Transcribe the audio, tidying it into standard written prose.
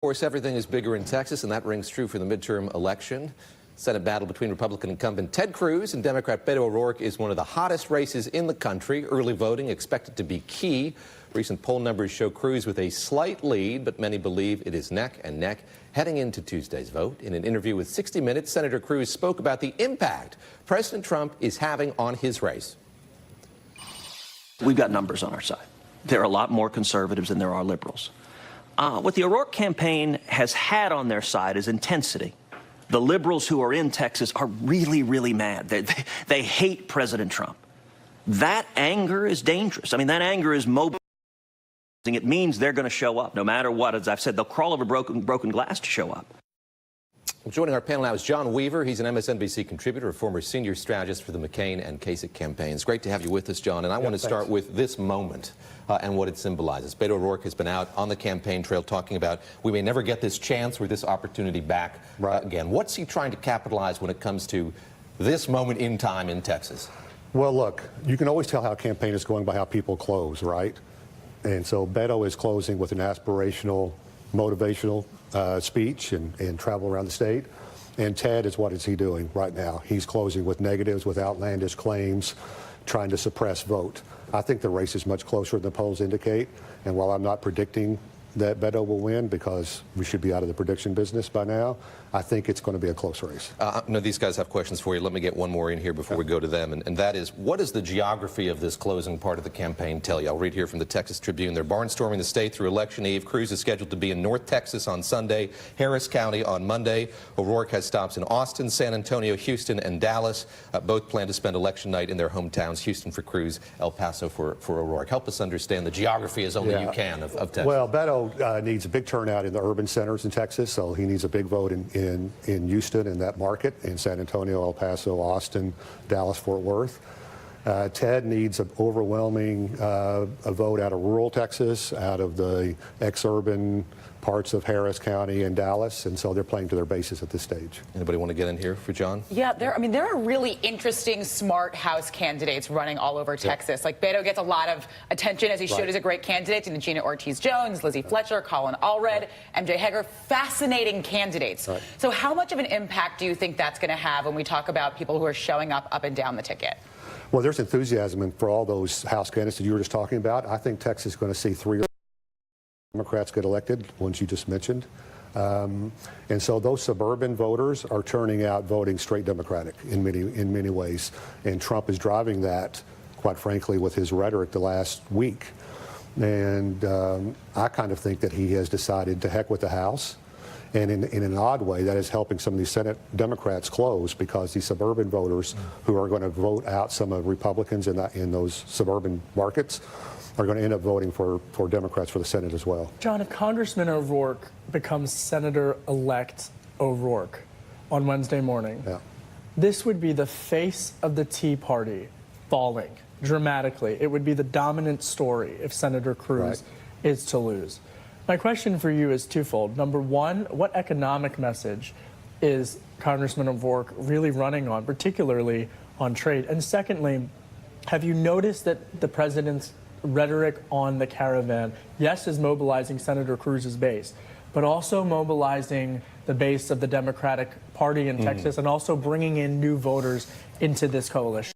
Of course, everything is bigger in Texas, and that rings true for the midterm election. Senate battle between Republican incumbent Ted Cruz and Democrat Beto Rourke is one of the hottest races in the country. Early voting expected to be key. Recent poll numbers show Cruz with a slight lead, but many believe it is neck and neck heading into Tuesday's vote. In an interview with 60 Minutes, Senator Cruz spoke about the impact President Trump is having on his race. We've got numbers on our side. There are a lot more conservatives than there are liberals. What the Rourke campaign has had on their side is intensity. The liberals who are in Texas are really, really mad. They hate President Trump. That anger is dangerous. I mean, that anger is mobilizing. It means they're going to show up no matter what. As I've said, they'll crawl over broken glass to show up. Well, joining our panel now is John Weaver. He's an MSNBC contributor, a former senior strategist for the McCain and Kasich campaigns. Great to have you with us, John. And I want to start with this moment and what it symbolizes. Beto Rourke has been out on the campaign trail talking about we may never get this chance or this opportunity back again. What's he trying to capitalize when it comes to this moment in time in Texas? Well, look, you can always tell how a campaign is going by how people close, right? And so Beto is closing with an aspirational, motivational speech and travel around the state. And Ted what is he doing right now? He's closing with negatives, with outlandish claims, trying to suppress vote. I think the race is much closer than the polls indicate. And while I'm not predicting that Beto will win, because we should be out of the prediction business by now, I think it's going to be a close race. No, these guys have questions for you. Let me get one more in here before we go to them, and that is, what does the geography of this closing part of the campaign tell you? I'll read here from the Texas Tribune. They're barnstorming the state through Election Eve. Cruz is scheduled to be in North Texas on Sunday, Harris County on Monday. O'Rourke has stops in Austin, San Antonio, Houston, and Dallas. Both plan to spend election night in their hometowns, Houston for Cruz, El Paso for O'Rourke. Help us understand the geography as only you can of Texas. Well, Beto needs a big turnout in the urban centers in Texas, so he needs a big vote in Houston, in that market, in San Antonio, El Paso, Austin, Dallas, Fort Worth. Ted needs an overwhelming a vote out of rural Texas, out of the ex-urban parts of Harris County and Dallas, and so they're playing to their bases at this stage. Anybody want to get in here for John? Yeah, there are really interesting, smart House candidates running all over Texas. Like Beto gets a lot of attention, as he should as a great candidate, and Gina Ortiz-Jones, Lizzie Fletcher, Colin Allred, MJ Hegar, fascinating candidates. So how much of an impact do you think that's going to have when we talk about people who are showing up and down the ticket? Well, there's enthusiasm for all those House candidates that you were just talking about. I think Texas is going to see 3 Democrats get elected, ones you just mentioned. And so those suburban voters are turning out voting straight Democratic in many ways. And Trump is driving that, quite frankly, with his rhetoric the last week. And I kind of think that he has decided to heck with the House. And in an odd way, that is helping some of these Senate Democrats close, because these suburban voters who are going to vote out some of Republicans in those suburban markets are going to end up voting for Democrats for the Senate as well. John, if Congressman O'Rourke becomes Senator-elect O'Rourke on Wednesday morning, this would be the face of the Tea Party falling dramatically. It would be the dominant story if Senator Cruz is to lose. My question for you is twofold. Number one, what economic message is Congressman O'Rourke really running on, particularly on trade? And secondly, have you noticed that the president's rhetoric on the caravan, yes, is mobilizing Senator Cruz's base, but also mobilizing the base of the Democratic Party in Texas and also bringing in new voters into this coalition?